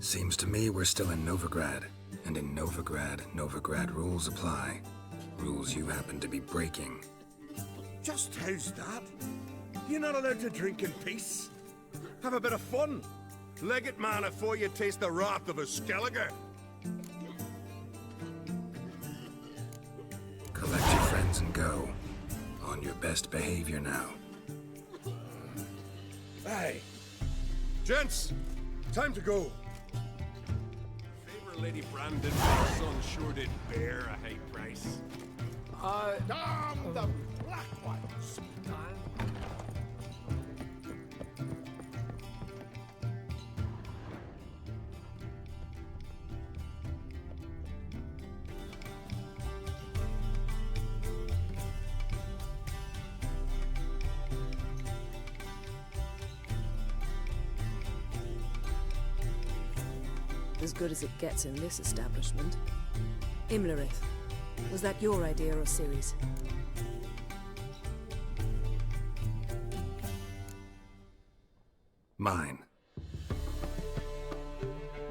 Seems to me we're still in Novigrad. And in Novigrad, Novigrad rules apply. Rules you happen to be breaking. Just how's that? You're not allowed to drink in peace? Have a bit of fun. Leg it, man, before you taste the wrath of a Skelliger. Collect your friends and go. On your best behavior now. Hey. Gents, time to go. Favor Lady Brandon, my son sure did bear a high price. Damn the black ones! As good as it gets in this establishment. Imlerith, was that your idea or Ciri's? Mine.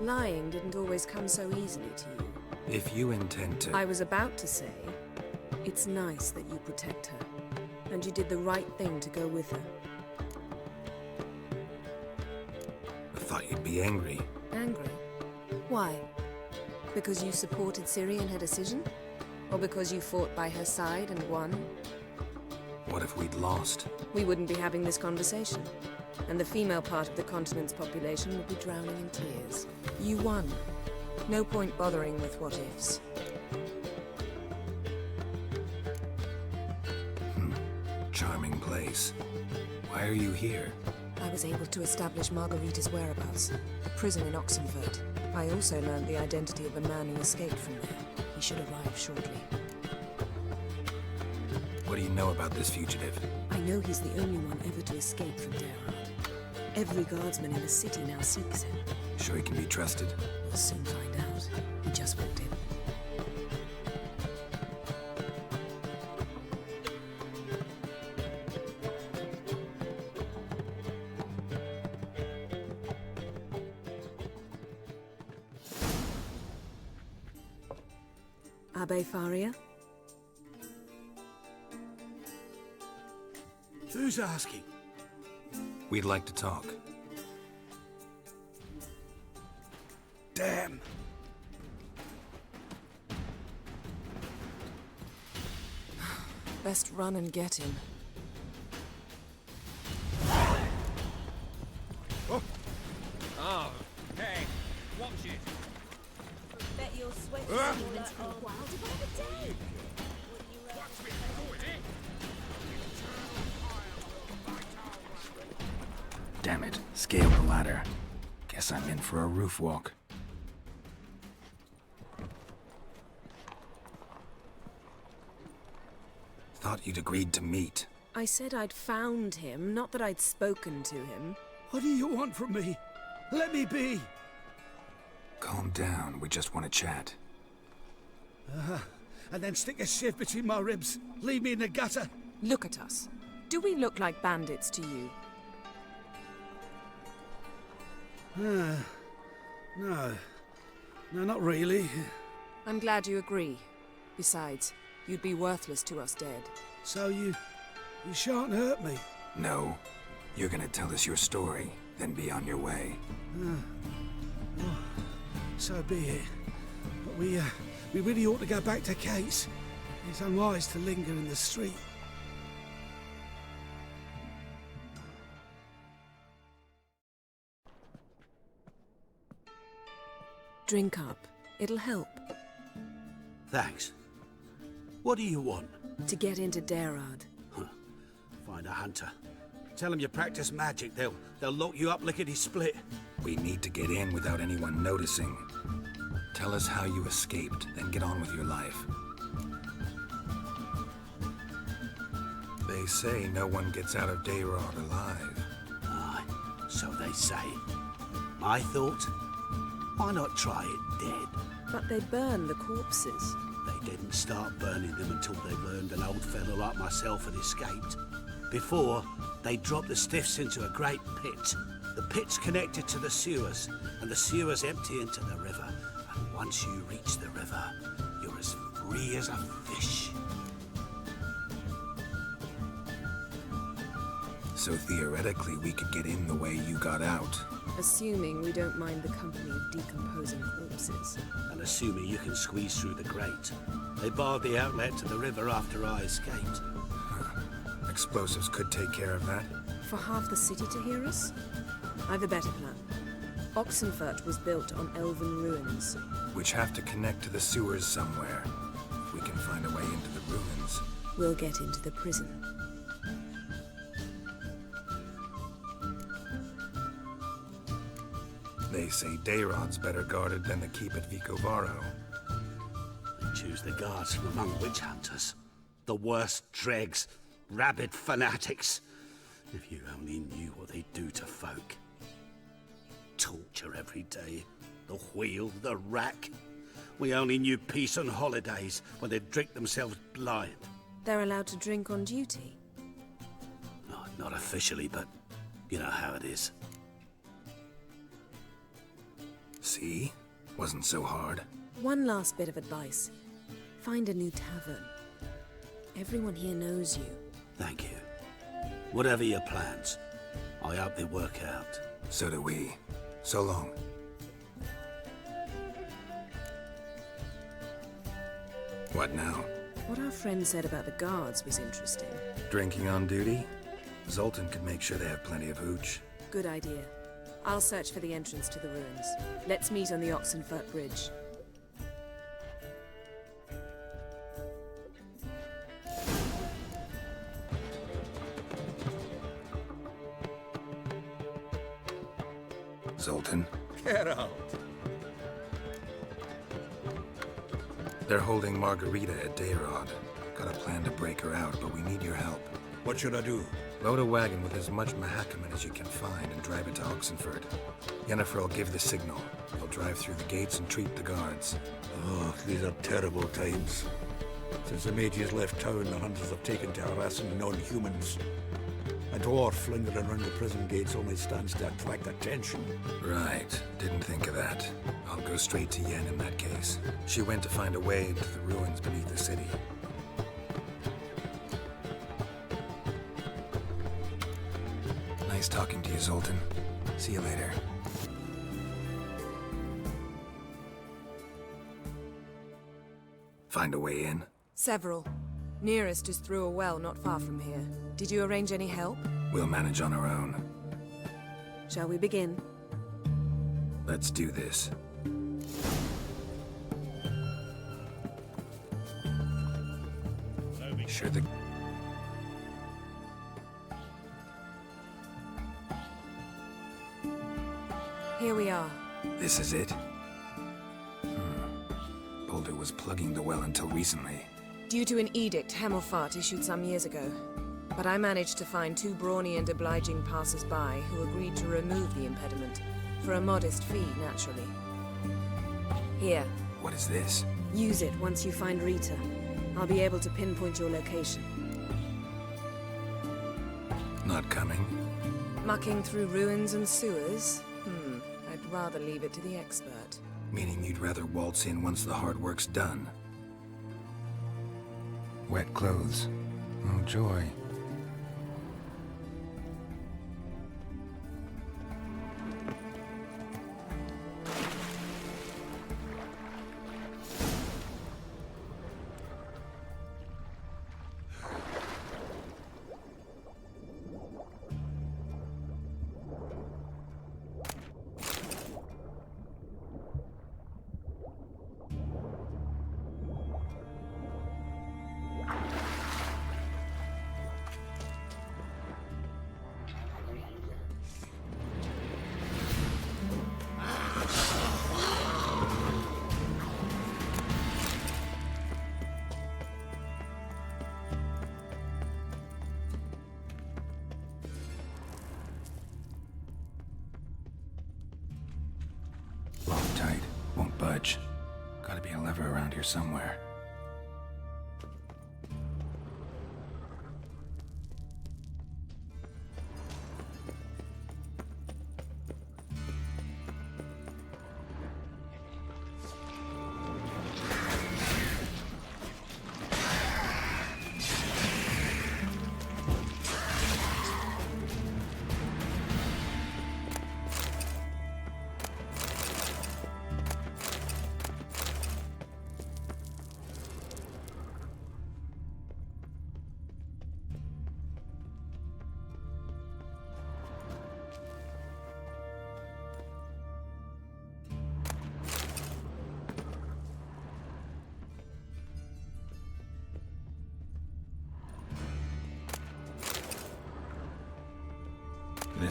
Lying didn't always come so easily to you. If you intend to... I was about to say, it's nice that you protect her. And you did the right thing to go with her. I thought you'd be angry. Angry? Why? Because you supported Ciri in her decision? Or because you fought by her side and won? What if we'd lost? We wouldn't be having this conversation. And the female part of the continent's population would be drowning in tears. You won. No point bothering with what-ifs. Charming place. Why are you here? I was able to establish Margarita's whereabouts. A prison in Oxenford. I also learned the identity of a man who escaped from there. He should arrive shortly. What do you know about this fugitive? I know he's the only one ever to escape from Derard. Every guardsman in the city now seeks him. Sure he can be trusted? We'll soon find out. He just walked in. Abbe Faria? Who's asking? We'd like to talk. Damn. Best run and get him. Oh, hey, watch it. Bet your sweat into a wild of a day. Damn it. Scale the ladder. Guess I'm in for a roof walk. Thought you'd agreed to meet. I said I'd found him, not that I'd spoken to him. What do you want from me? Let me be. Calm down. We just want to chat. And then stick a shiv between my ribs. Leave me in the gutter. Look at us. Do we look like bandits to you? No. No, not really. I'm glad you agree. Besides, you'd be worthless to us dead. So you shan't hurt me. No. You're gonna tell us your story, then be on your way. So be it. But we really ought to go back to Kate's. It's unwise to linger in the street. Drink up. It'll help. Thanks. What do you want? To get into Derard. Find a hunter. Tell them you practice magic. They'll lock you up lickety-split. We need to get in without anyone noticing. Tell us how you escaped, then get on with your life. They say no one gets out of Derard alive. Aye, so they say. My thought? Why not try it dead? But they burn the corpses. They didn't start burning them until they learned an old fellow like myself had escaped. Before, they dropped the stiffs into a great pit. The pit's connected to the sewers, and the sewers empty into the river. And once you reach the river, you're as free as a fish. So theoretically, we could get in the way you got out. Assuming we don't mind the company of decomposing corpses. And assuming you can squeeze through the grate. They barred the outlet to the river after I escaped. Explosives could take care of that. For half the city to hear us? I've a better plan. Oxenfurt was built on elven ruins. Which have to connect to the sewers somewhere. If we can find a way into the ruins. We'll get into the prison. They say Dayrod's better guarded than the keep at Vicovaro. Choose the guards from among witch hunters. The worst dregs, rabid fanatics. If you only knew what they do to folk. Torture every day. The wheel, the rack. We only knew peace on holidays when they'd drink themselves blind. They're allowed to drink on duty? No, not officially, but you know how it is. See? Wasn't so hard. One last bit of advice. Find a new tavern. Everyone here knows you. Thank you. Whatever your plans, I hope they work out. So do we. So long. What now? What our friend said about the guards was interesting. Drinking on duty? Zoltan could make sure they have plenty of hooch. Good idea. I'll search for the entrance to the ruins. Let's meet on the Oxenfurt Bridge. Zoltan? Get out. They're holding Margarita at Dayrod. Got a plan to break her out, but we need your help. What should I do? Load a wagon with as much Mahakaman as you can find and drive it to Oxenfurt. Yennefer will give the signal. You'll drive through the gates and treat the guards. Oh, these are terrible times. Since the mages left town, the hunters have taken to harassing non-humans. A dwarf lingering around the prison gates only stands to attract attention. Right. Didn't think of that. I'll go straight to Yen in that case. She went to find a way into the ruins beneath the city. Nice talking to you, Zoltan. See you later. Find a way in? Several. Nearest is through a well not far from here. Did you arrange any help? We'll manage on our own. Shall we begin? Let's do this. Sure the... Here we are. This is it? Boulder was plugging the well until recently. Due to an edict Hemmelfart issued some years ago. But I managed to find two brawny and obliging passers-by who agreed to remove the impediment. For a modest fee, naturally. Here. What is this? Use it once you find Rita. I'll be able to pinpoint your location. Not coming? Mucking through ruins and sewers? I'd rather leave it to the expert. Meaning you'd rather waltz in once the hard work's done. Wet clothes. Oh, joy. Locked tight. Won't budge. Gotta be a lever around here somewhere.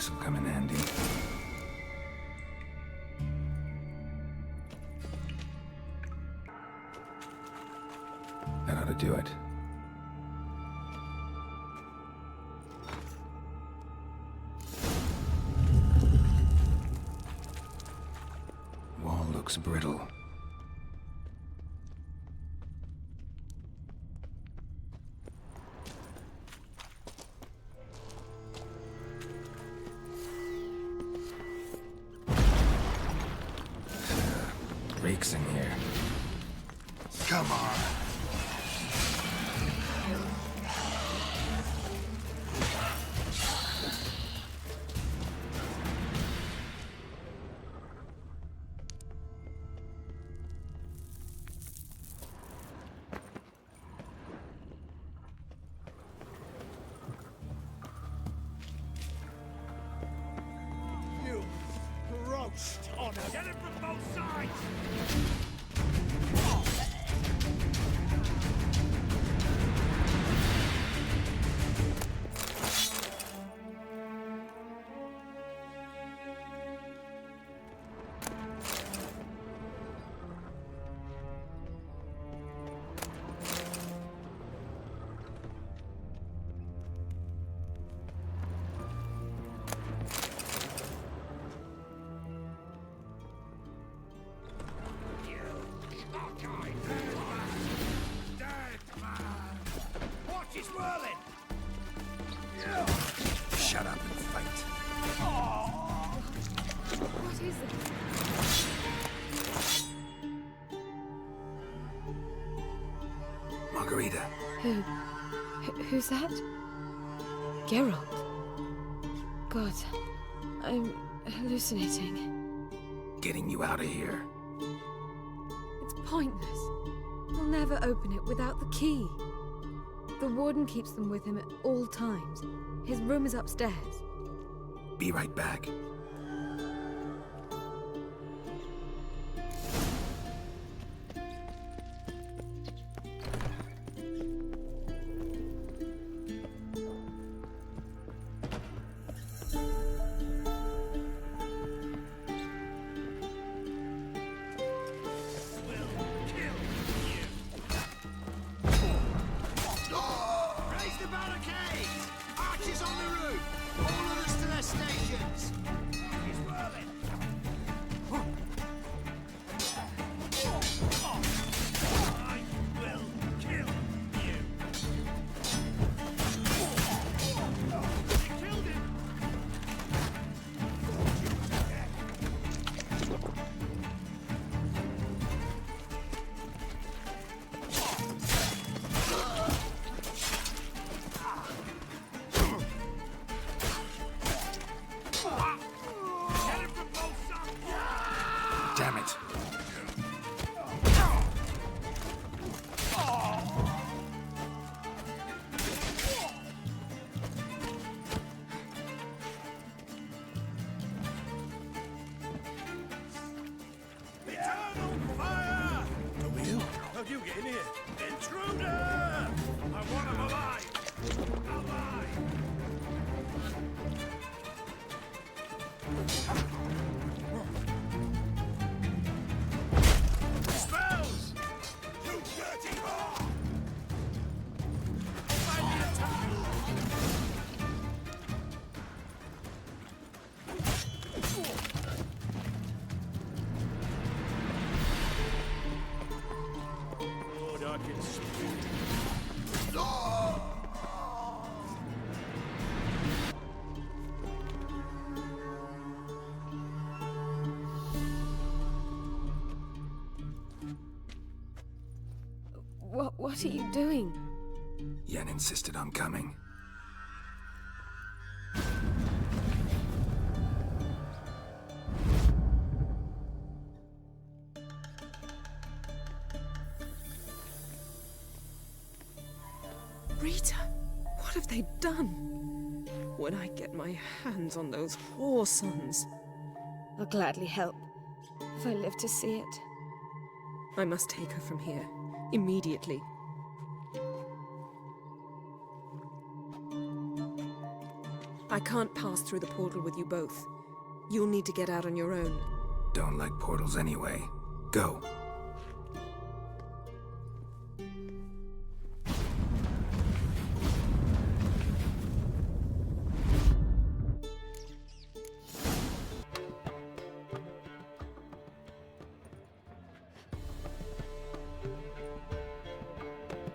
This'll come in handy. That ought to do it. Wall looks brittle. Reeks in here. Come on. You roast on us. Get it from both sides! Shut up and fight. What is it? Margarita. Who's that? Geralt. God, I'm hallucinating. Getting you out of here. It's pointless. He'll never open it without the key. The warden keeps them with him at all times. His room is upstairs. Be right back. Raise the barricades! Archers on the roof! All of us to their stations! He's whirling! I will kill you! You killed him! Get him from both sides! Damn it. Eternal fire! The wheel? How'd you get in here? Intruder! I want him alive! Alive! Spells! You dirty whore! Find the attack! Lord, I can speak. What are you doing? Yen insisted on coming. Rita, what have they done? When I get my hands on those whore sons, I'll gladly help, if I live to see it. I must take her from here, immediately. I can't pass through the portal with you both. You'll need to get out on your own. Don't like portals anyway. Go.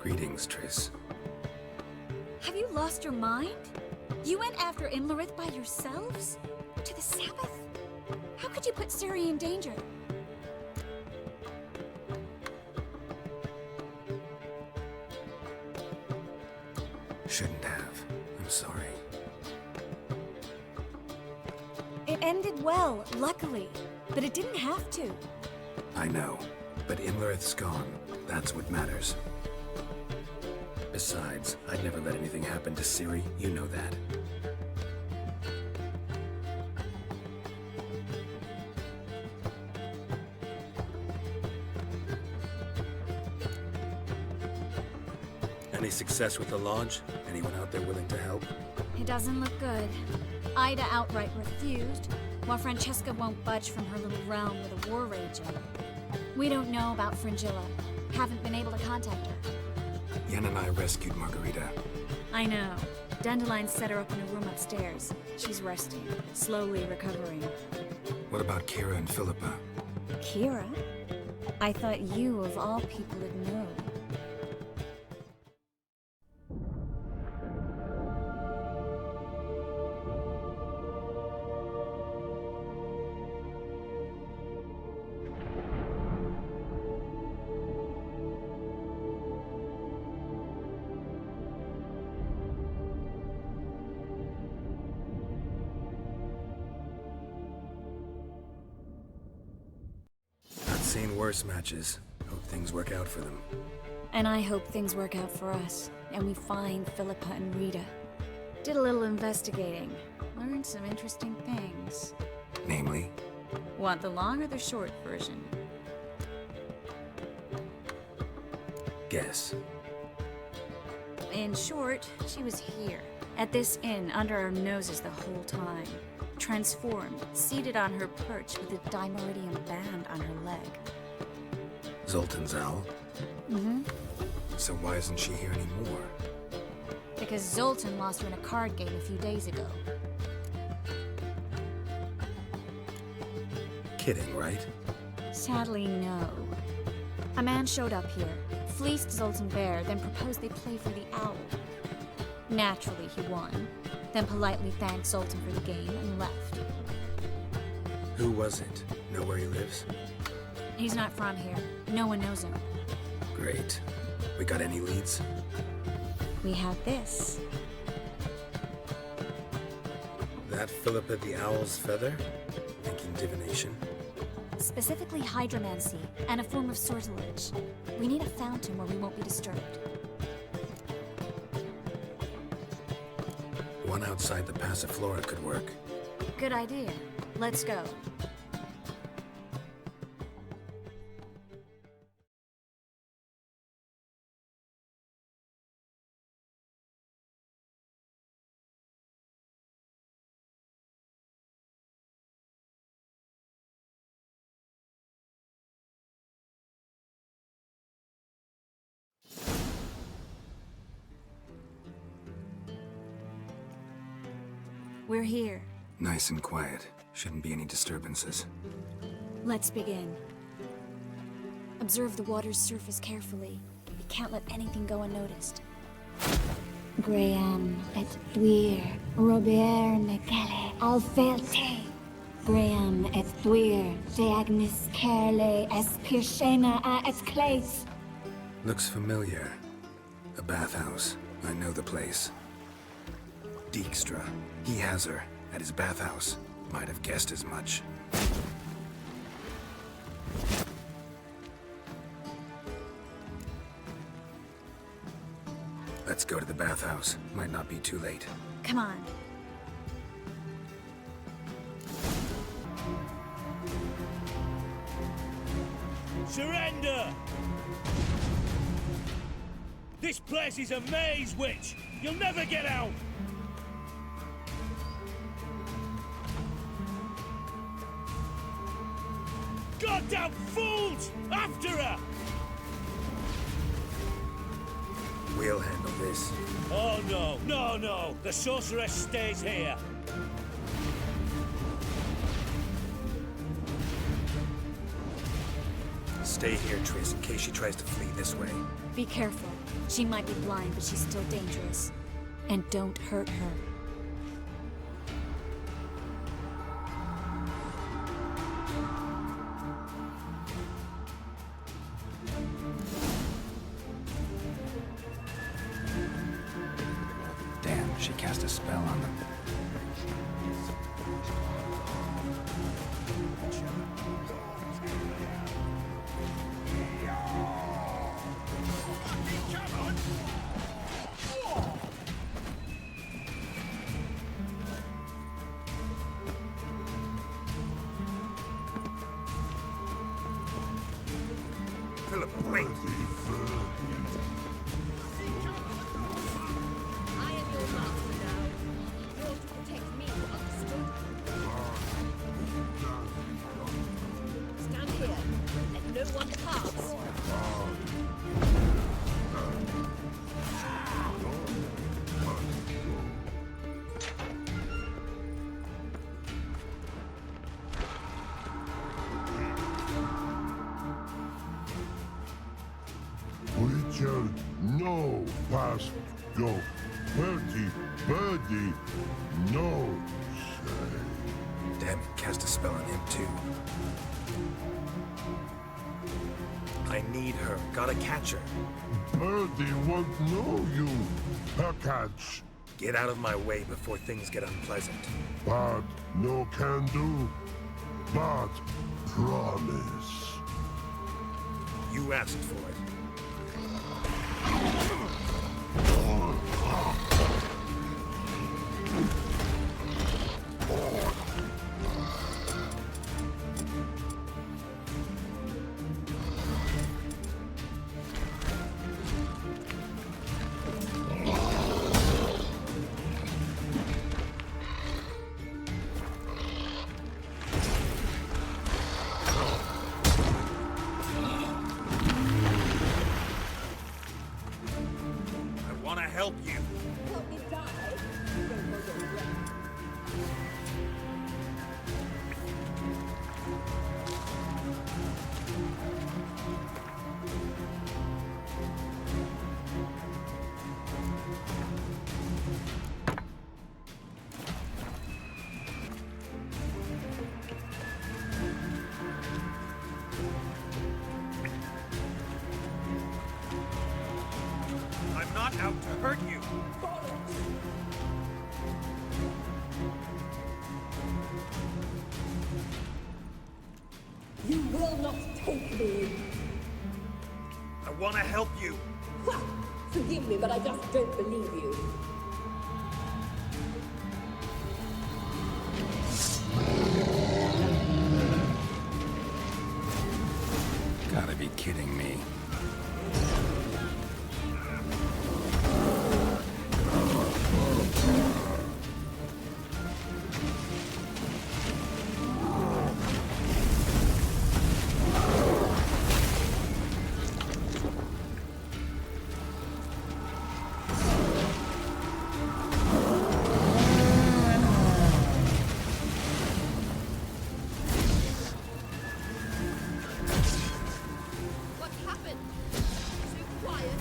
Greetings, Triss. Have you lost your mind? You went after Imlerith by yourselves? To the Sabbath? How could you put Ciri in danger? Shouldn't have. I'm sorry. It ended well, luckily. But it didn't have to. I know, but Imlerith's gone. That's what matters. Besides, I'd never let anything happen to Ciri. You know that. Any success with the Lodge? Anyone out there willing to help? It doesn't look good. Ida outright refused, while Francesca won't budge from her little realm with a war raging. We don't know about Fringilla. Haven't been able to contact her. Yen and I rescued Margarita. I know. Dandelion set her up in a room upstairs. She's resting, slowly recovering. What about Kira and Philippa? Kira? I thought you, of all people, would know. Seen worse matches. Hope things work out for them. And I hope things work out for us, and we find Philippa and Rita. Did a little investigating. Learned some interesting things. Namely? Want the long or the short version? Guess. In short, she was here, at this inn, under our noses the whole time. Transformed, seated on her perch with a dimeridium band on her leg. Zoltan's owl? Mm-hmm. So why isn't she here anymore? Because Zoltan lost her in a card game a few days ago. Kidding, right? Sadly, no. A man showed up here, fleeced Zoltan bare, then proposed they play for the owl. Naturally, he won, then politely thanked Zoltan for the game and left. Who was it? Know where he lives? He's not from here. No one knows him. Great. We got any leads? We have this. That Philippa the Owl's feather? Thinking divination? Specifically hydromancy, and a form of sortilege. We need a fountain where we won't be disturbed. One outside the Passiflora could work. Good idea. Let's go. We're here. Nice and quiet. Shouldn't be any disturbances. Let's begin. Observe the water's surface carefully. We can't let anything go unnoticed. Graham et thuir, Robert Mekele, Alfelte. Graham et thuir, Deagnis Kerle, Espirshena a et Clates. Looks familiar. A bathhouse. I know the place. Dijkstra. He has her. At his bathhouse. Might have guessed as much. Let's go to the bathhouse. Might not be too late. Come on. Surrender! This place is a maze, witch! You'll never get out! Goddamn fools! After her! We'll handle this. Oh no, no, no! The sorceress stays here. Stay here, Triss, in case she tries to flee this way. Be careful. She might be blind, but she's still dangerous. And don't hurt her. Damn, she cast a spell on them. Philip, wait! I am your master now. You're to protect me, understood? Stand here. Let no one pass. Thewitcher, no past go. Birdie, no say. Damn it, cast a spell on him too. I need her. Gotta catch her. Birdie won't know you. Her catch. Get out of my way before things get unpleasant. But no can do. But promise. You asked for it. I want to help you. Help me die. Don't hold your breath. I'm not out to hurt you. You will not take me. I want to help you. Ha! Forgive me, but I just don't believe you. Gotta be kidding me. What happened? So quiet.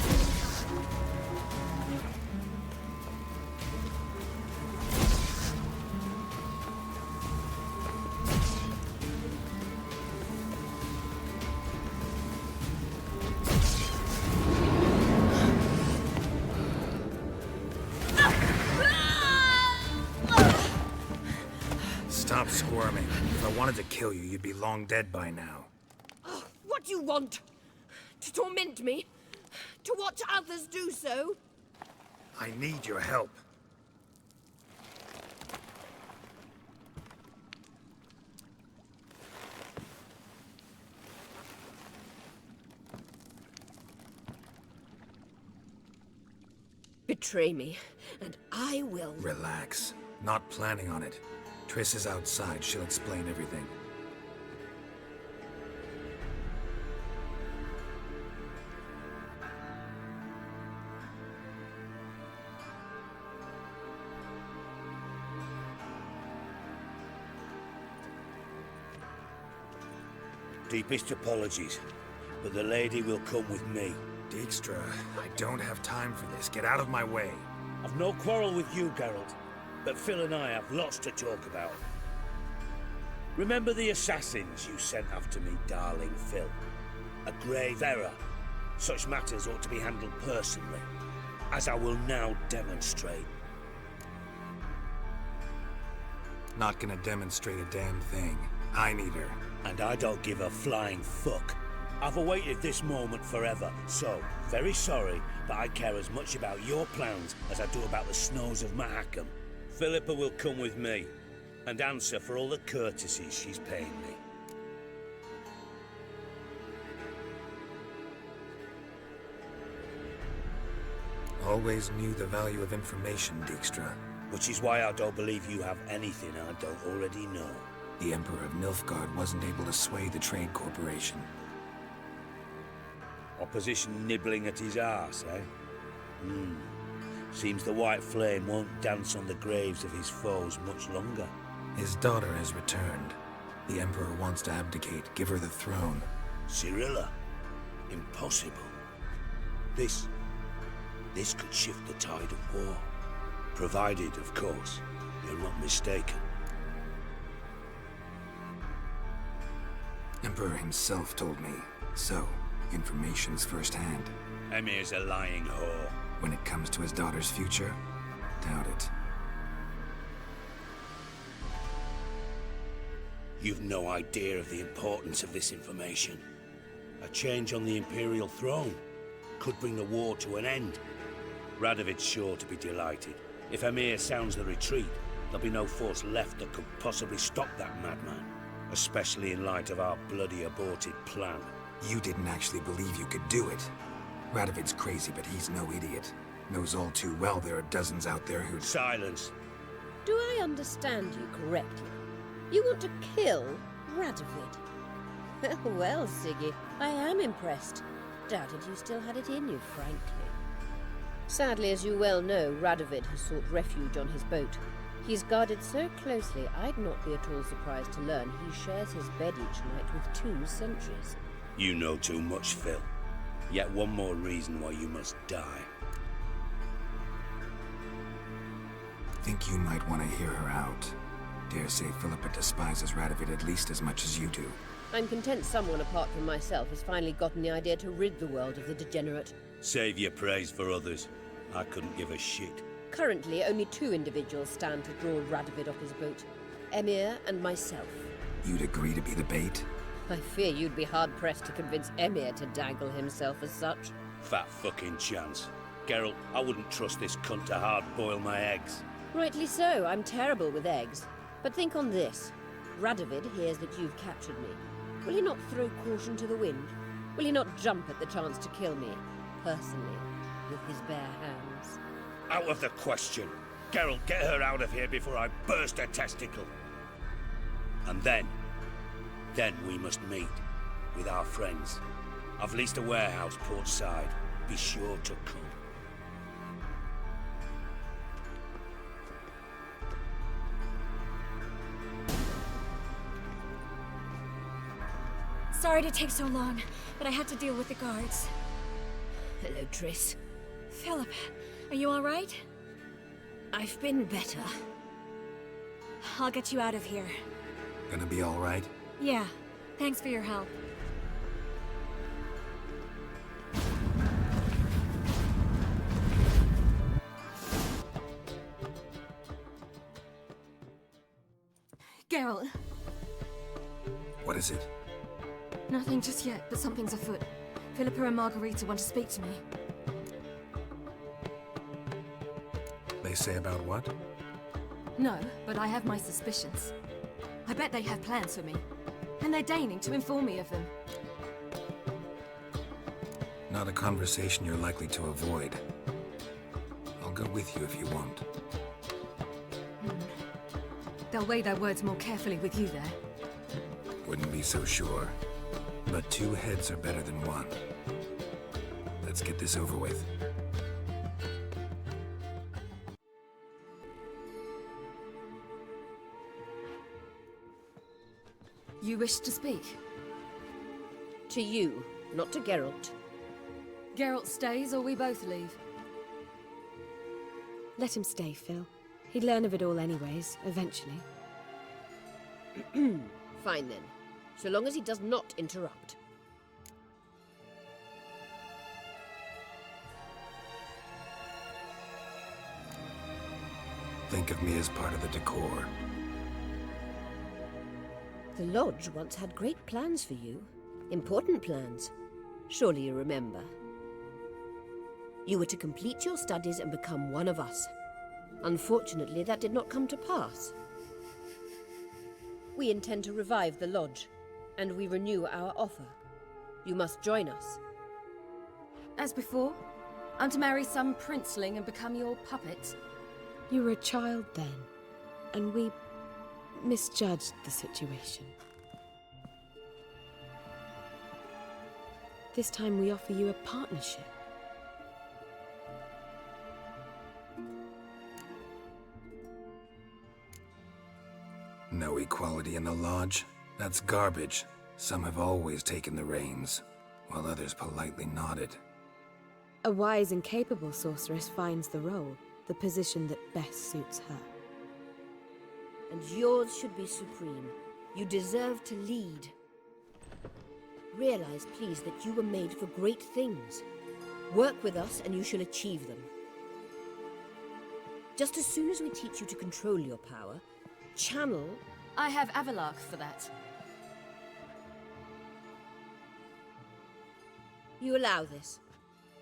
Stop squirming. If I wanted to kill you, you'd be long dead by now. What do you want? To torment me? To watch others do so? I need your help. Betray me, and I will. Relax. Not planning on it. Triss is outside. She'll explain everything. Deepest apologies, but the lady will come with me. Dijkstra, I don't have time for this. Get out of my way. I've no quarrel with you, Geralt, but Phil and I have lots to talk about. Remember the assassins you sent after me, darling Phil? A grave error. Such matters ought to be handled personally, as I will now demonstrate. Not gonna demonstrate a damn thing. I need her. And I don't give a flying fuck. I've awaited this moment forever, so, very sorry, but I care as much about your plans as I do about the snows of Mahakam. Philippa will come with me, and answer for all the courtesies she's paying me. Always knew the value of information, Dijkstra. Which is why I don't believe you have anything I don't already know. The Emperor of Nilfgaard wasn't able to sway the Trade Corporation. Opposition nibbling at his arse, eh? Seems the White Flame won't dance on the graves of his foes much longer. His daughter has returned. The Emperor wants to abdicate, give her the throne. Cyrilla? Impossible. This could shift the tide of war. Provided, of course, you're not mistaken. Emperor himself told me. So, information's firsthand. Emir's a lying whore. When it comes to his daughter's future, doubt it. You've no idea of the importance of this information. A change on the Imperial throne could bring the war to an end. Radovid's sure to be delighted. If Emir sounds the retreat, there'll be no force left that could possibly stop that madman. Especially in light of our bloody aborted plan. You didn't actually believe you could do it. Radovid's crazy, but he's no idiot. Knows all too well there are dozens out there who... Silence. Do I understand you correctly? You want to kill Radovid? Well, Siggy, I am impressed. Doubted you still had it in you, frankly. Sadly, as you well know, Radovid has sought refuge on his boat. He's guarded so closely, I'd not be at all surprised to learn he shares his bed each night with 2 sentries. You know too much, Phil. Yet one more reason why you must die. Think you might want to hear her out. Dare say Philippa despises Radovid at least as much as you do. I'm content someone apart from myself has finally gotten the idea to rid the world of the degenerate. Save your praise for others. I couldn't give a shit. Currently, only 2 individuals stand to draw Radovid off his boat. Emir and myself. You'd agree to be the bait? I fear you'd be hard-pressed to convince Emir to dangle himself as such. Fat fucking chance. Geralt, I wouldn't trust this cunt to hard-boil my eggs. Rightly so, I'm terrible with eggs. But think on this. Radovid hears that you've captured me. Will he not throw caution to the wind? Will he not jump at the chance to kill me, personally, with his bare hands? Out of the question. Geralt, get her out of here before I burst her testicle. And then we must meet with our friends. I've leased a warehouse port side. Be sure to come. Sorry to take so long, but I had to deal with the guards. Hello, Triss. Philip, are you all right? I've been better. I'll get you out of here. Gonna be all right? Yeah, thanks for your help. Geralt. What is it? Nothing just yet, but something's afoot. Philippa and Margarita want to speak to me. They say about what? No, but I have my suspicions. I bet they have plans for me. And they're deigning to inform me of them. Not a conversation you're likely to avoid. I'll go with you if you want. They'll weigh their words more carefully with you there. Wouldn't be so sure. But 2 heads are better than 1. Let's get this over with. You wish to speak? To you, not to Geralt. Geralt stays or we both leave. Let him stay, Phil. He'd learn of it all anyways, eventually. Fine then, so long as he does not interrupt. Think of me as part of the decor. The Lodge once had great plans for you. Important plans. Surely you remember. You were to complete your studies and become one of us. Unfortunately, that did not come to pass. We intend to revive the Lodge, and we renew our offer. You must join us. As before, I'm to marry some princeling and become your puppet. You were a child then, and we misjudged the situation. This time we offer you a partnership. No equality in the Lodge? That's garbage. Some have always taken the reins, while others politely nodded. A wise and capable sorceress finds the role, the position that best suits her. And yours should be supreme. You deserve to lead. Realize, please, that you were made for great things. Work with us and you shall achieve them. Just as soon as we teach you to control your power, channel... I have Avalark for that. You allow this?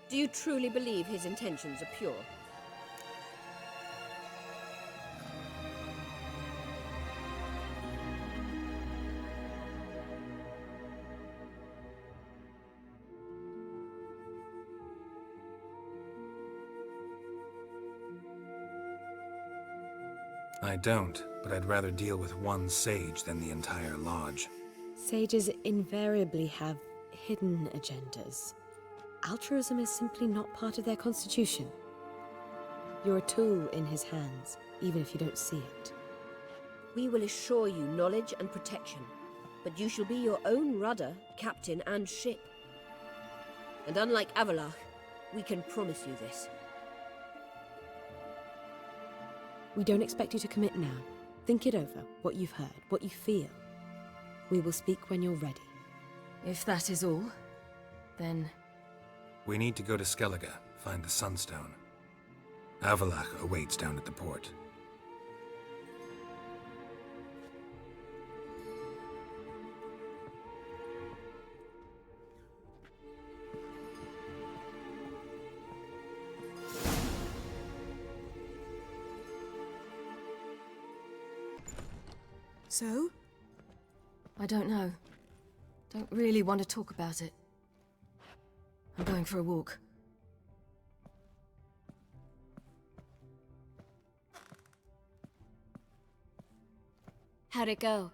Do you truly believe his intentions are pure? I don't, but I'd rather deal with one sage than the entire Lodge. Sages invariably have hidden agendas. Altruism is simply not part of their constitution. You're a tool in his hands, even if you don't see it. We will assure you knowledge and protection, but you shall be your own rudder, captain, and ship. And unlike Avalark, we can promise you this. We don't expect you to commit now. Think it over, what you've heard, what you feel. We will speak when you're ready. If that is all, then... We need to go to Skellige, find the Sunstone. Avalach awaits down at the port. So? I don't know. Don't really want to talk about it. I'm going for a walk. How'd it go?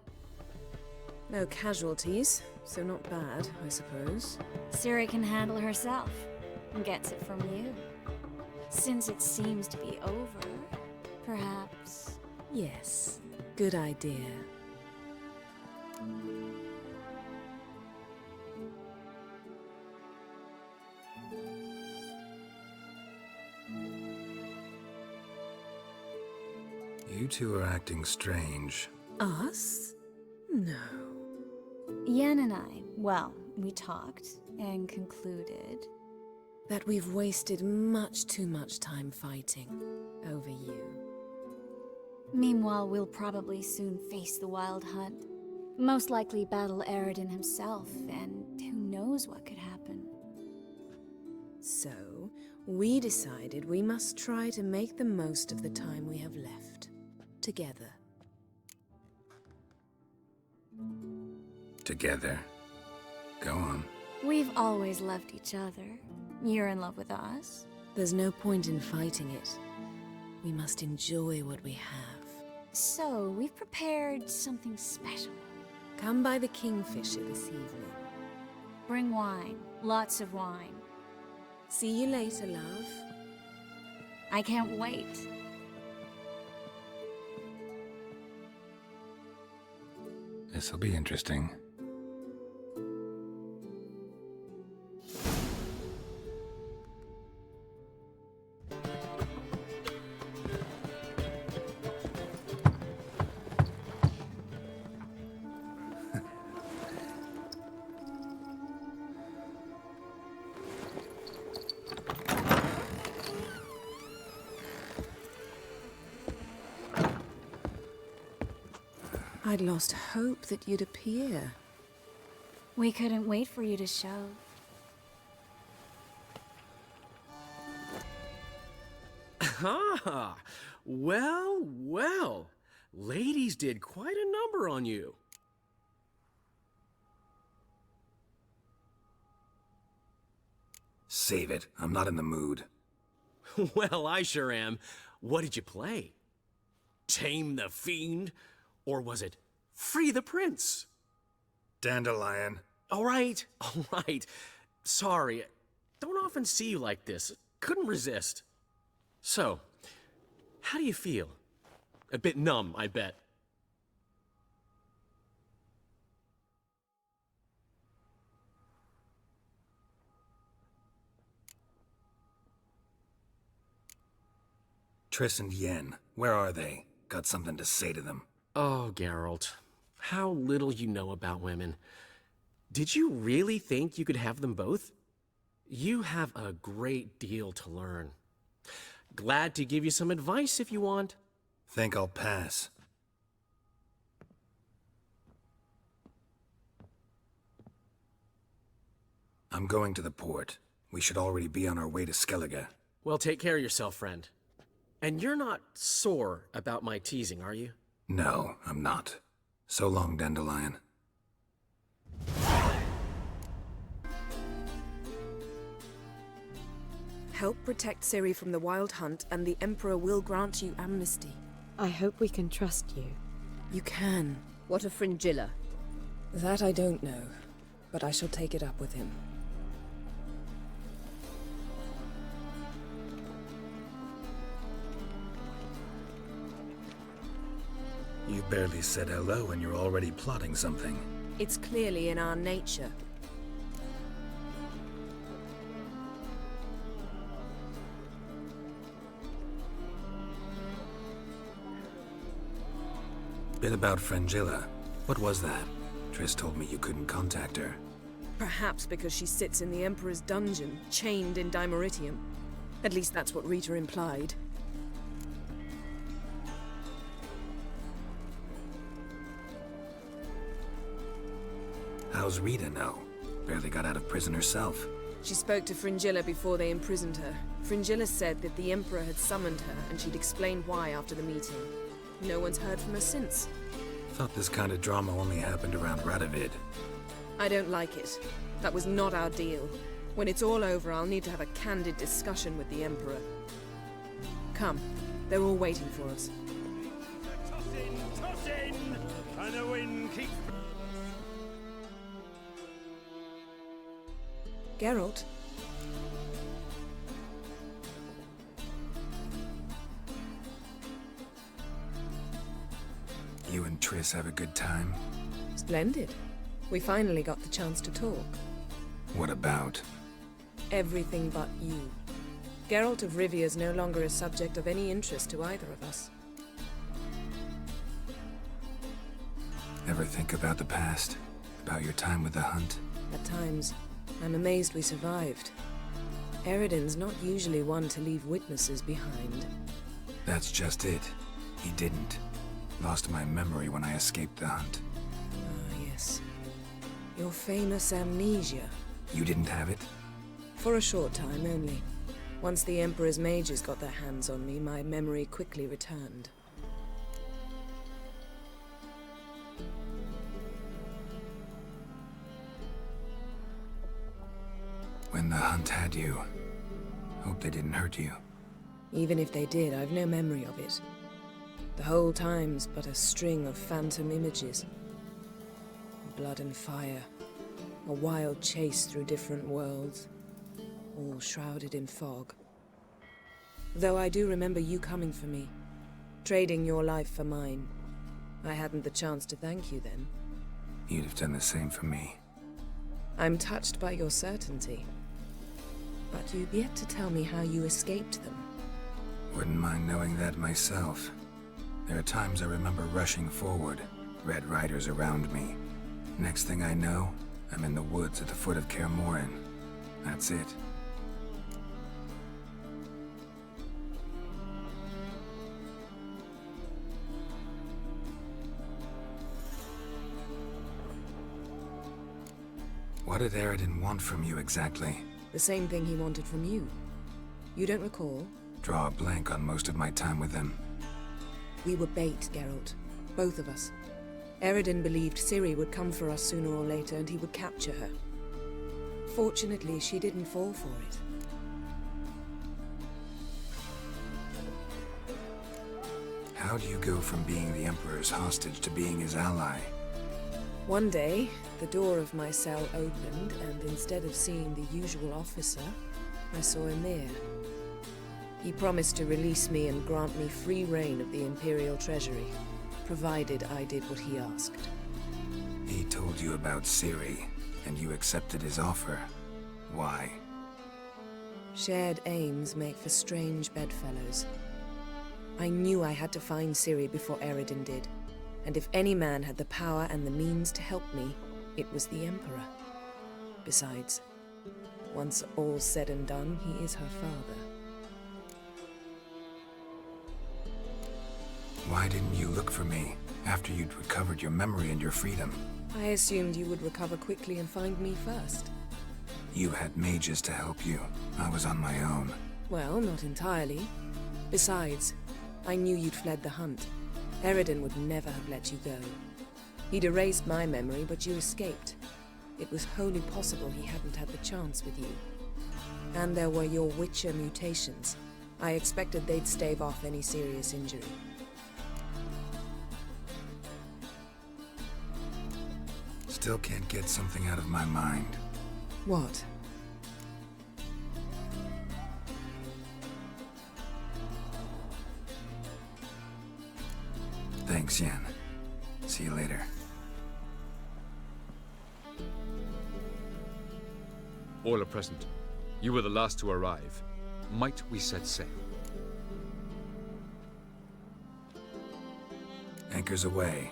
No casualties, so not bad, I suppose. Ciri can handle herself and gets it from you. Since it seems to be over, perhaps... Yes, good idea. You two are acting strange. Us? No. Yen and I, well, we talked and concluded... that we've wasted much too much time fighting over you. Meanwhile, we'll probably soon face the Wild Hunt. Most likely battle Eredin himself, and who knows what could happen. So, we decided we must try to make the most of the time we have left. Together. Together. Go on. We've always loved each other. You're in love with us. There's no point in fighting it. We must enjoy what we have. So, we've prepared something special. Come by the Kingfisher this evening. Bring wine. Lots of wine. See you later, love. I can't wait. This'll be interesting. I'd lost hope that you'd appear. We couldn't wait for you to show. Ah, well, well. Ladies did quite a number on you. Save it. I'm not in the mood. Well, I sure am. What did you play? Tame the Fiend? Or was it Free the Prince? Dandelion. All right. Sorry. Don't often see you like this. Couldn't resist. So, how do you feel? A bit numb, I bet. Triss and Yen, where are they? Got something to say to them. Oh, Geralt. How little you know about women. Did you really think you could have them both? You have a great deal to learn. Glad to give you some advice if you want. Think I'll pass. I'm going to the port. We should already be on our way to Skellige. Well, take care of yourself, friend. And you're not sore about my teasing, are you? No, I'm not. So long, Dandelion. Help protect Ciri from the Wild Hunt, and the Emperor will grant you amnesty. I hope we can trust you. You can. What of Fringilla? That I don't know, but I shall take it up with him. You barely said hello and you're already plotting something. It's clearly in our nature. Bit about Fringilla. What was that? Triss told me you couldn't contact her. Perhaps because she sits in the Emperor's dungeon, chained in Dimeritium. At least that's what Rita implied. How's Rita know? Barely got out of prison herself. She spoke to Fringilla before they imprisoned her. Fringilla said that the Emperor had summoned her, and she'd explained why after the meeting. No one's heard from her since. Thought this kind of drama only happened around Radovid. I don't like it. That was not our deal. When it's all over, I'll need to have a candid discussion with the Emperor. Come. They're all waiting for us. Toss in, and the wind keeps... Geralt? You and Triss have a good time? Splendid. We finally got the chance to talk. What about? Everything but you. Geralt of Rivia's no longer a subject of any interest to either of us. Ever think about the past? About your time with the Hunt? At times, I'm amazed we survived. Eridan's not usually one to leave witnesses behind. That's just it. He didn't. Lost my memory when I escaped the Hunt. Ah, yes. Your famous amnesia. You didn't have it? For a short time only. Once the Emperor's mages got their hands on me, my memory quickly returned. When the Hunt had you, hope they didn't hurt you. Even if they did, I've no memory of it. The whole time's but a string of phantom images. Blood and fire. A wild chase through different worlds. All shrouded in fog. Though I do remember you coming for me. Trading your life for mine. I hadn't the chance to thank you then. You'd have done the same for me. I'm touched by your certainty. But you've yet to tell me how you escaped them. Wouldn't mind knowing that myself. There are times I remember rushing forward, Red Riders around me. Next thing I know, I'm in the woods at the foot of Kaer Morhen. That's it. What did Aridin want from you exactly? The same thing he wanted from you. You don't recall? Draw a blank on most of my time with him. We were bait, Geralt. Both of us. Aridin believed Ciri would come for us sooner or later and he would capture her. Fortunately, she didn't fall for it. How do you go from being the Emperor's hostage to being his ally? One day, the door of my cell opened, and instead of seeing the usual officer, I saw him there. He promised to release me and grant me free reign of the Imperial Treasury, provided I did what he asked. He told you about Ciri, and you accepted his offer. Why? Shared aims make for strange bedfellows. I knew I had to find Ciri before Aridin did, and if any man had the power and the means to help me, it was the Emperor. Besides, once all's said and done, he is her father. Why didn't you look for me after you'd recovered your memory and your freedom? I assumed you would recover quickly and find me first. You had mages to help you. I was on my own. Well, not entirely. Besides, I knew you'd fled the hunt. Aridin would never have let you go. He'd erased my memory, but you escaped. It was wholly possible he hadn't had the chance with you. And there were your Witcher mutations. I expected they'd stave off any serious injury. Still can't get something out of my mind. What? Thanks, Yen. See you later. All are present. You were the last to arrive. Might we set sail? Anchors away.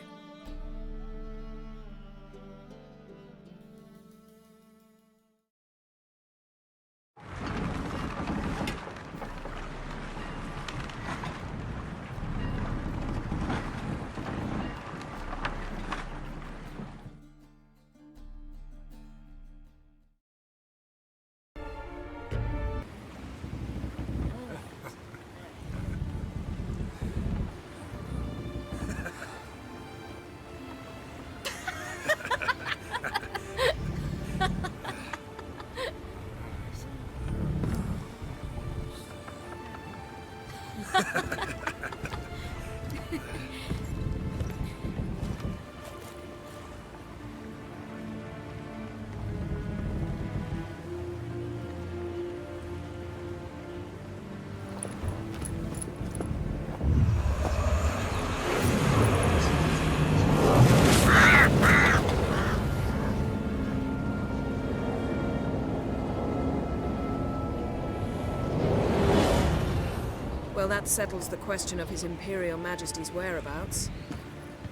Well, that settles the question of His Imperial Majesty's whereabouts.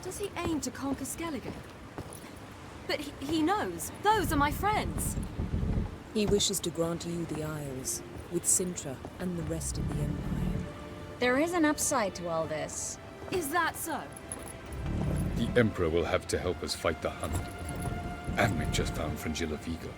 Does he aim to conquer Skellige? But he knows. Those are my friends. He wishes to grant you the Isles, with Sintra and the rest of the Empire. There is an upside to all this. Is that so? The Emperor will have to help us fight the Hunt. And we've just found Fringilla Vigo.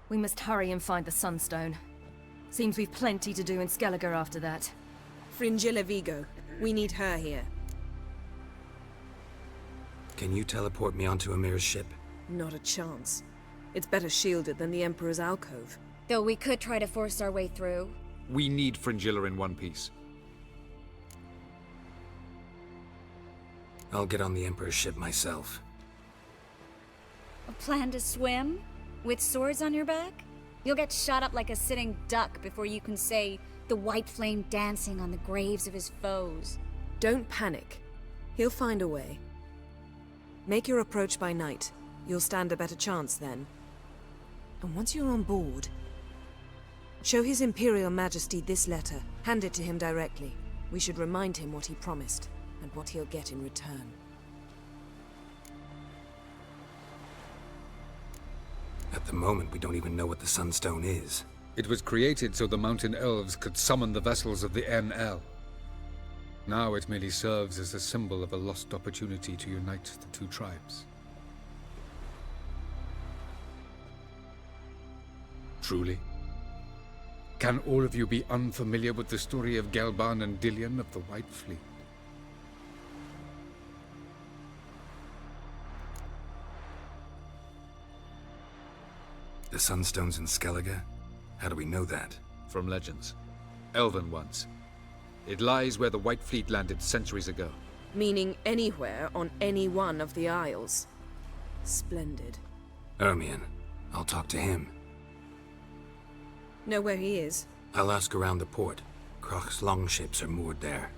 We must hurry and find the Sunstone. Seems we've plenty to do in Skellige after that. Fringilla Vigo. We need her here. Can you teleport me onto Amir's ship? Not a chance. It's better shielded than the Emperor's alcove. Though we could try to force our way through. We need Fringilla in one piece. I'll get on the Emperor's ship myself. A plan to swim? With swords on your back? You'll get shot up like a sitting duck before you can say the white flame dancing on the graves of his foes. Don't panic. He'll find a way. Make your approach by night. You'll stand a better chance then. And once you're on board, show His Imperial Majesty this letter. Hand it to him directly. We should remind him what he promised, and what he'll get in return. At the moment, we don't even know what the Sunstone is. It was created so the mountain elves could summon the vessels of the NL. Now it merely serves as a symbol of a lost opportunity to unite the two tribes. Truly? Can all of you be unfamiliar with the story of Gelban and Dillion of the White Fleet? The Sunstone's in Skellige? How do we know that? From legends. Elven ones. It lies where the White Fleet landed centuries ago. Meaning anywhere on any one of the Isles. Splendid. Ermion. I'll talk to him. Know where he is? I'll ask around the port. Krach's longships are moored there.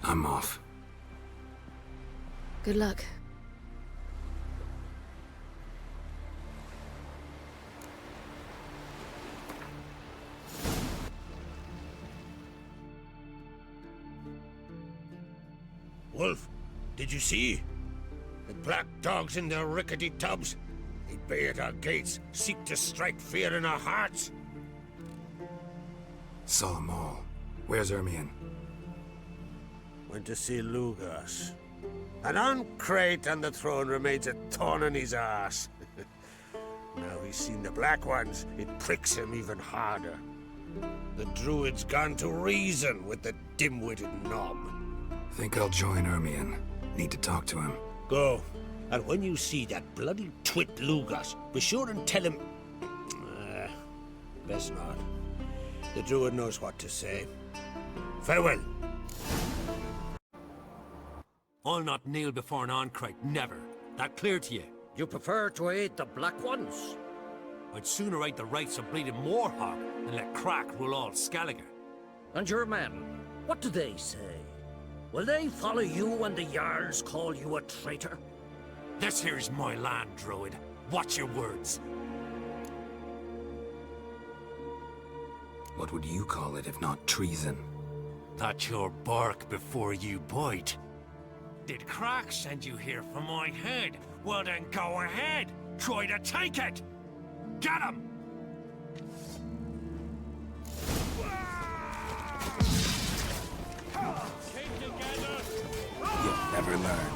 I'm off. Good luck. Wolf, did you see? The black dogs in their rickety tubs? They bay at our gates, seek to strike fear in our hearts. Saw 'em all. Where's Ermion? Went to see Lugas. An uncrate on the throne remains a thorn in his arse. Now he's seen the Black Ones, it pricks him even harder. The Druid's gone to reason with the dim-witted knob. Think I'll join Ermion. Need to talk to him. Go. And when you see that bloody twit Lugas, be sure and tell him... best not. The Druid knows what to say. Farewell. I'll not kneel before an Ancrite, never. That clear to you? You prefer to aid the Black Ones? I'd sooner aid the rights of bleeding Moorhawk than let Crack rule all Skellige. And your men, what do they say? Will they follow you when the Jarls call you a traitor? This here's my land, Druid. Watch your words. What would you call it if not treason? That's your bark before you bite. Did Crack send you here for my head? Well then go ahead. Try to take it. Get him! You'll never learn.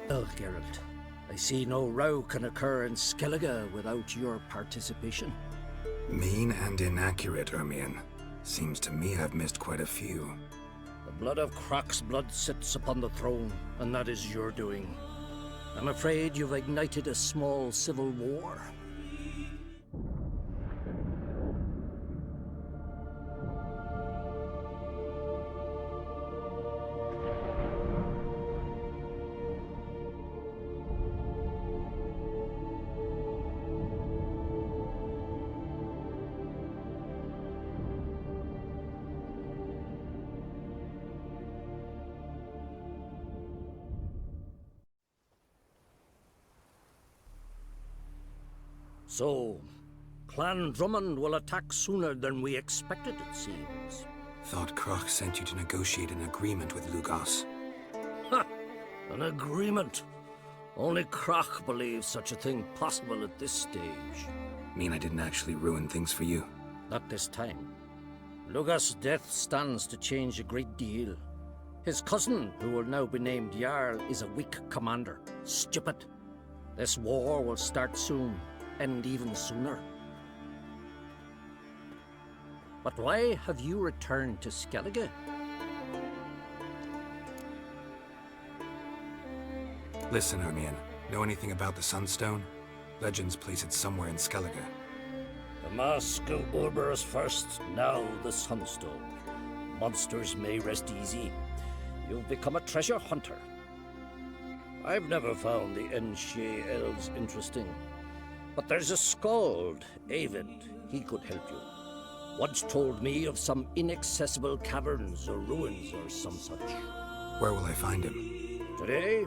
Well, Geralt, I see no row can occur in Skellige without your participation. Mean and inaccurate, Ermion. Seems to me I've missed quite a few. The blood of Croc's blood sits upon the throne, and that is your doing. I'm afraid you've ignited a small civil war. So, Clan Drummond will attack sooner than we expected, it seems. Thought Croc sent you to negotiate an agreement with Lugos. Ha! An agreement? Only Croc believes such a thing possible at this stage. Mean I didn't actually ruin things for you? Not this time. Lugos' death stands to change a great deal. His cousin, who will now be named Jarl, is a weak commander. Stupid. This war will start soon. End even sooner. But why have you returned to Skellige? Listen, Ermion. Know anything about the Sunstone? Legends place it somewhere in Skellige. The mask of Urberus first, now the Sunstone. Monsters may rest easy. You've become a treasure hunter. I've never found the Enshe elves interesting. But there's a skald, Avid. He could help you. Once told me of some inaccessible caverns or ruins or some such. Where will I find him? Today?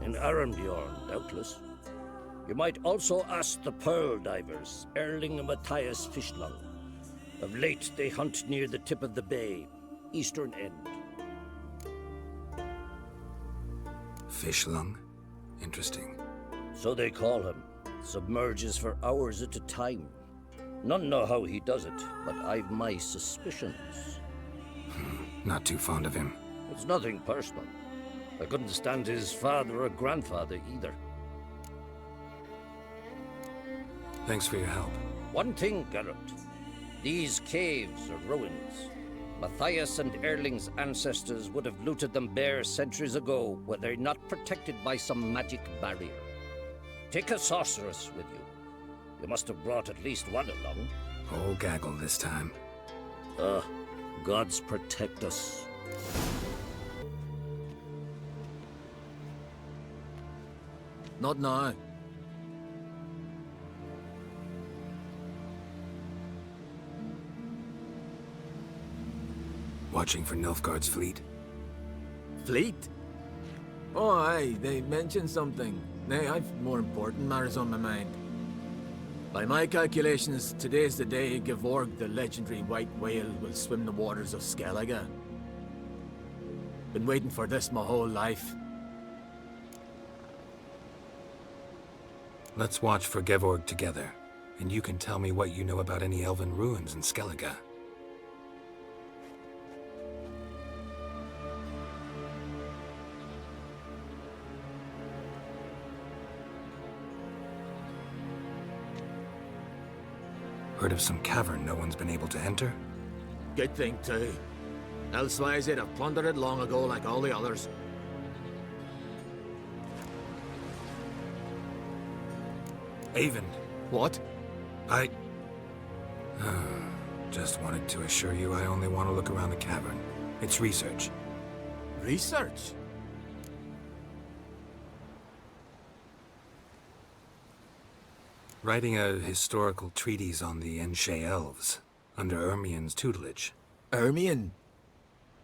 In Arenbjorn, doubtless. You might also ask the Pearl Divers, Erling and Matthias Fishlung. Of late, they hunt near the tip of the bay, eastern end. Fishlung? Interesting. So they call him. Submerges for hours at a time. None know how he does it, but I've my suspicions. Not too fond of him. It's nothing personal. I couldn't stand his father or grandfather either. Thanks for your help. One thing, Geralt. These caves are ruins. Matthias and Erling's ancestors would have looted them bare centuries ago were they not protected by some magic barrier. Take a sorceress with you. You must have brought at least one along. Whole gaggle this time. Gods protect us. Not now. Watching for Nilfgaard's fleet? Fleet? Oh, aye, they mentioned something. Nay, I've more important matters on my mind. By my calculations, today's the day Gevorg, the legendary white whale, will swim the waters of Skellige. Been waiting for this my whole life. Let's watch for Gevorg together, and you can tell me what you know about any elven ruins in Skellige. Heard of some cavern no one's been able to enter? Good thing, too. Elsewise, they'd have plundered it long ago like all the others. Avon. What? I... just wanted to assure you I only want to look around the cavern. It's research. Research? Writing a historical treatise on the Enshe elves, under Ermion's tutelage. Ermion?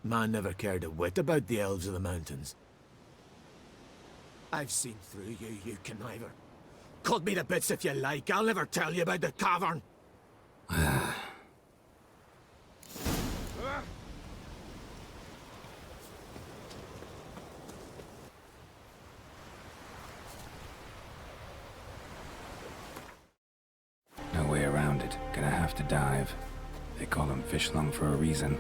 Man never cared a whit about the elves of the mountains. I've seen through you, you conniver. Cut me to bits if you like, I'll never tell you about the cavern! No way around it. Gonna have to dive. They call him Fishlung for a reason.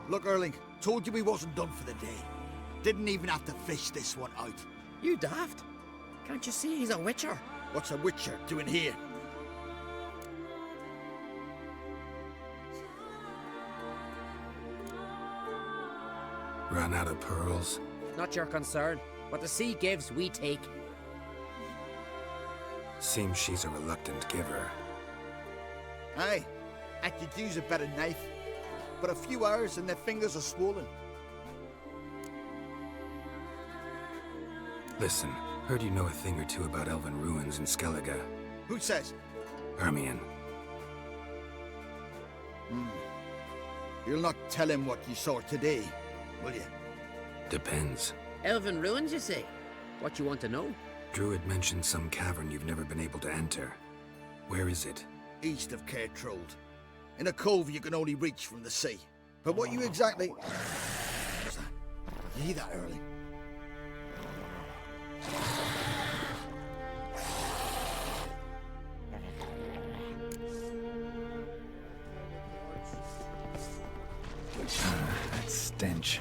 Look, Erling, told you we wasn't done for the day. Didn't even have to fish this one out. You daft? Can't you see he's a witcher? What's a witcher doing here? Run out of pearls? Not your concern. What the sea gives, we take. Seems she's a reluctant giver. Aye, I could use a better knife. But a few hours and their fingers are swollen. Listen, heard you know a thing or two about elven ruins in Skellige. Who says? Hermione. You'll not tell him what you saw today, will you? Depends. Elven ruins, you say? What you want to know? Druid mentioned some cavern you've never been able to enter. Where is it? East of Cairtrold. In a cove you can only reach from the sea. But what you exactly... What's that? You hear that, Erling? That stench.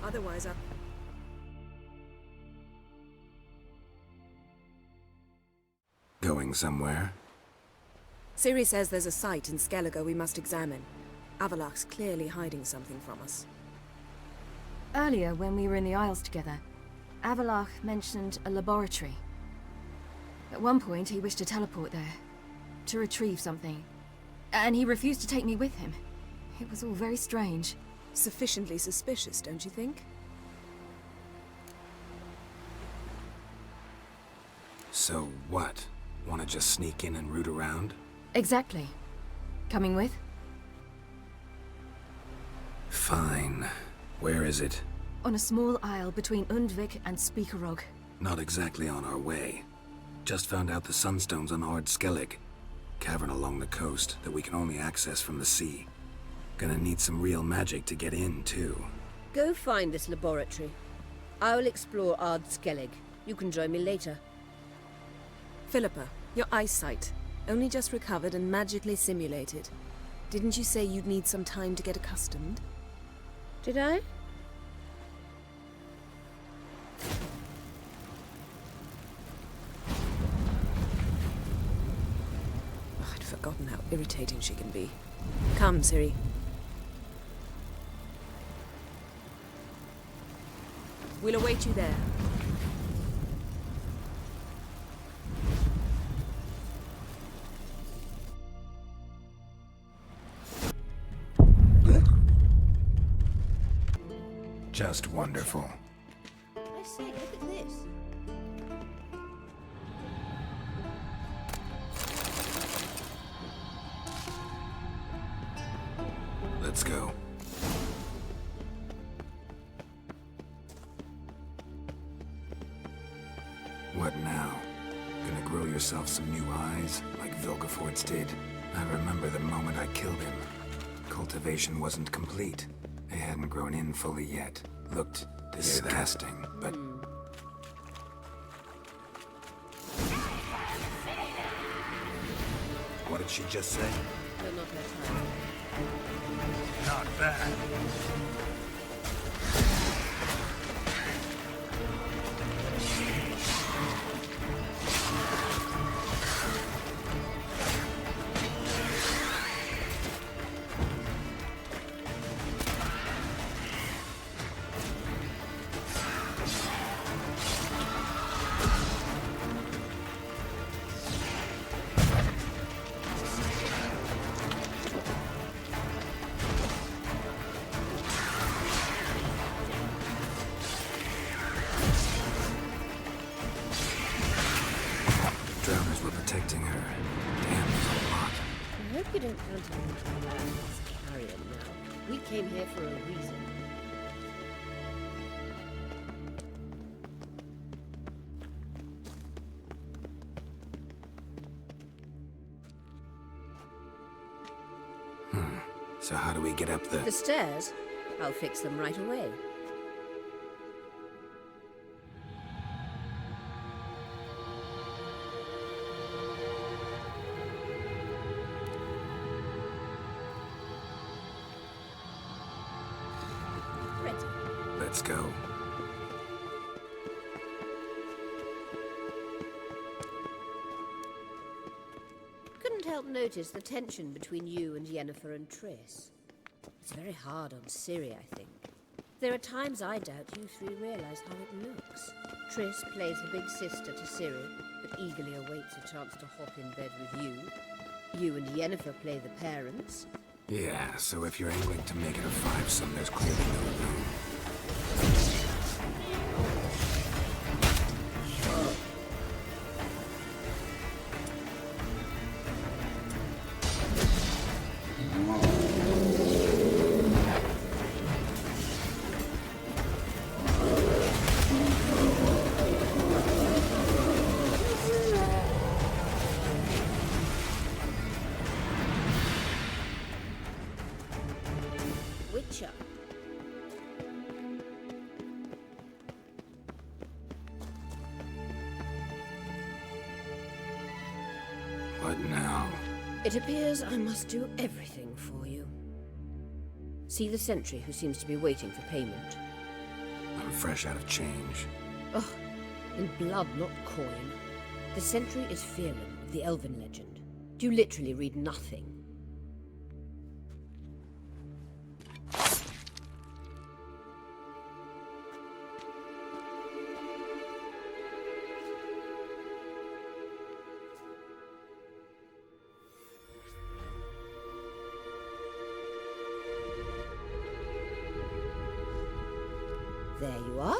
Otherwise, Going somewhere? Ciri says there's a site in Skellige we must examine. Avalach's clearly hiding something from us. Earlier, when we were in the Isles together, Avalach mentioned a laboratory. At one point, he wished to teleport there, to retrieve something. And he refused to take me with him. It was all very strange. Sufficiently suspicious, don't you think? So what? Want to just sneak in and root around? Exactly. Coming with? Fine. Where is it? On a small isle between Undvik and Speakerog. Not exactly on our way. Just found out the sunstone's on Ard Skellig. Cavern along the coast that we can only access from the sea. Gonna need some real magic to get in, too. Go find this laboratory. I'll explore Ard Skellig. You can join me later. Philippa, your eyesight. Only just recovered and magically simulated. Didn't you say you'd need some time to get accustomed? Did I? Oh, I'd forgotten how irritating she can be. Come, Ciri. We'll await you there. Just wonderful. I say, look at this. Let's go. What now? Gonna grow yourself some new eyes, like Vilgefortz did? I remember the moment I killed him. Cultivation wasn't complete. They hadn't grown in fully yet. Looked disgusting, but... What did she just say? You're not her time. Not bad. protecting her. Damn, there's a lot. I hope you don't plan to leave this carrion now. We came here for a reason. So how do we get up The stairs? I'll fix them right away. Ready. Let's go. Couldn't help notice the tension between you and Yennefer and Triss. It's very hard on Ciri, I think. There are times I doubt you three realize how it looks. Triss plays the big sister to Ciri, but eagerly awaits a chance to hop in bed with you. You and Yennefer play the parents. Yeah, so if you're angling to make it a fivesome, there's clearly no room. Witcher. What now? It appears I must do everything for you. See the sentry who seems to be waiting for payment. I'm fresh out of change. Ugh, in blood, not coin. The sentry is Fearon of the Elven legend. Do you literally read nothing? There you are.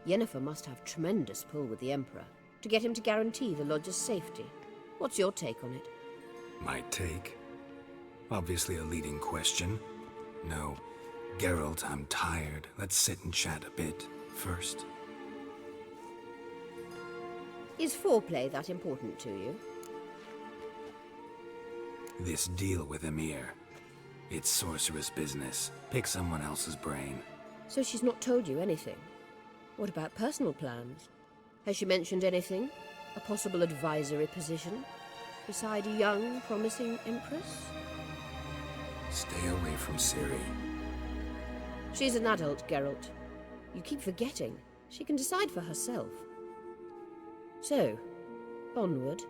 Yennefer must have tremendous pull with the Emperor to get him to guarantee the Lodge's safety. What's your take on it? My take? Obviously a leading question. No. Geralt, I'm tired. Let's sit and chat a bit first. Is foreplay that important to you? This deal with Emir. It's sorceress business. Pick someone else's brain. So she's not told you anything? What about personal plans? Has she mentioned anything? A possible advisory position? Beside a young, promising Empress? Stay away from Ciri. She's an adult, Geralt. You keep forgetting. She can decide for herself. So, onward.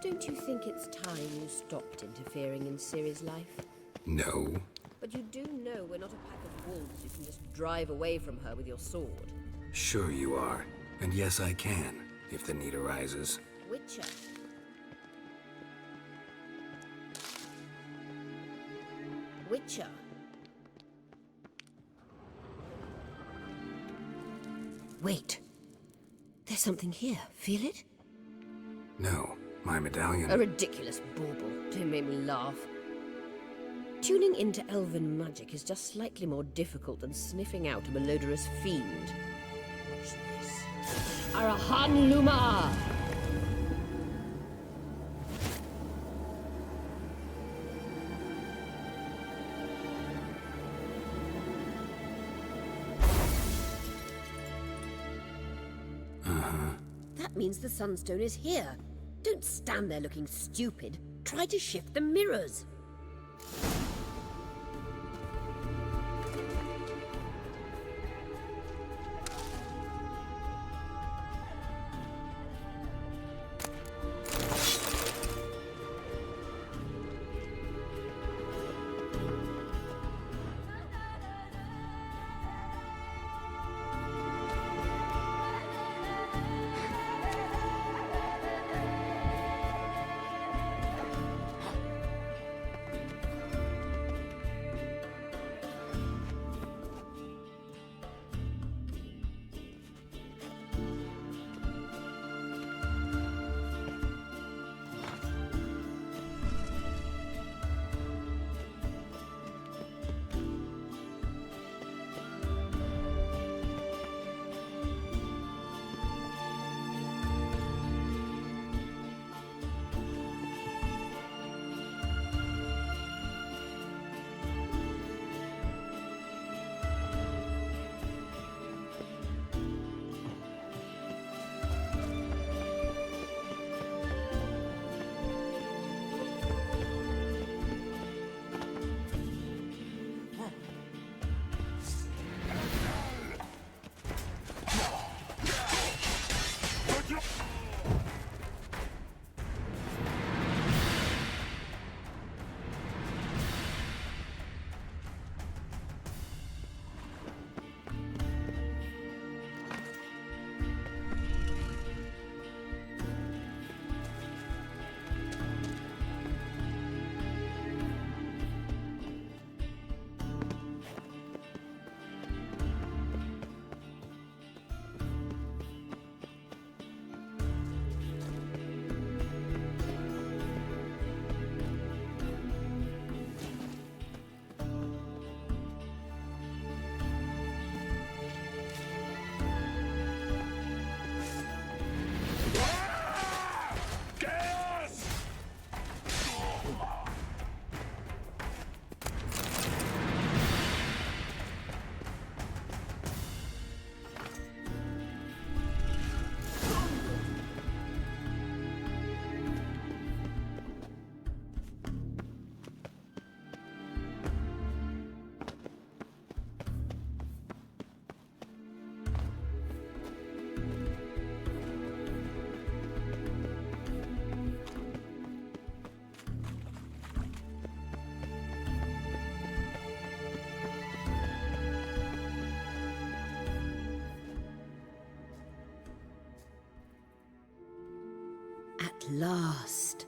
Don't you think it's time you stopped interfering in Ciri's life? No. But you do know we're not a pack of wolves you can just drive away from her with your sword. Sure you are. And yes, I can, if the need arises. Witcher. Witcher. Wait. There's something here. Feel it? No. My medallion... A ridiculous bauble. Don't make me laugh. Tuning into elven magic is just slightly more difficult than sniffing out a malodorous fiend. Watch this. Arahan Luma! That means the Sunstone is here. Don't stand there looking stupid. Try to shift the mirrors. At last.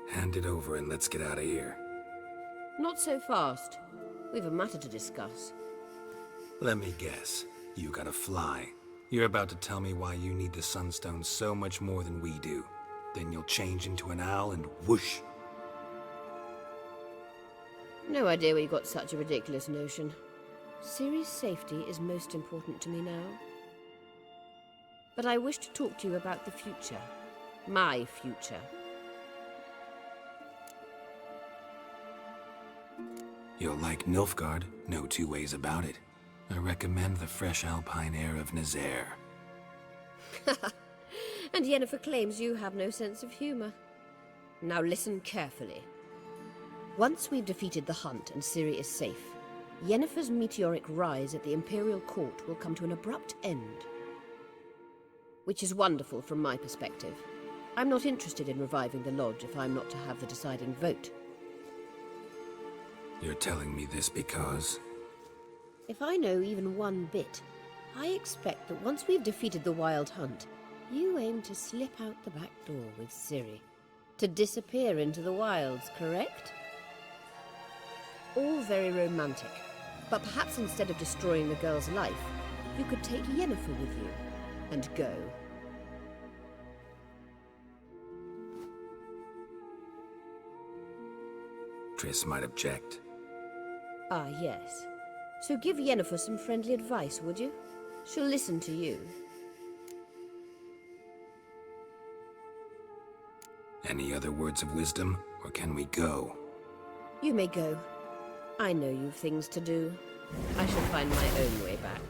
Hand it over and let's get out of here. Not so fast. We've a matter to discuss. Let me guess. You gotta fly. You're about to tell me why you need the Sunstone so much more than we do. Then you'll change into an owl and whoosh. No idea where you got such a ridiculous notion. Ciri's safety is most important to me now. But I wish to talk to you about the future. My future. You'll like Nilfgaard, no two ways about it. I recommend the fresh alpine air of Nazaire. And Yennefer claims you have no sense of humor. Now listen carefully. Once we've defeated the hunt and Ciri is safe, Yennefer's meteoric rise at the Imperial Court will come to an abrupt end. Which is wonderful from my perspective. I'm not interested in reviving the Lodge if I'm not to have the deciding vote. You're telling me this because... If I know even one bit, I expect that once we've defeated the Wild Hunt, you aim to slip out the back door with Ciri. To disappear into the wilds, correct? All very romantic. But perhaps instead of destroying the girl's life, you could take Yennefer with you and go. Triss might object. Ah, yes. So give Yennefer some friendly advice, would you? She'll listen to you. Any other words of wisdom, or can we go? You may go. I know you've things to do. I shall find my own way back.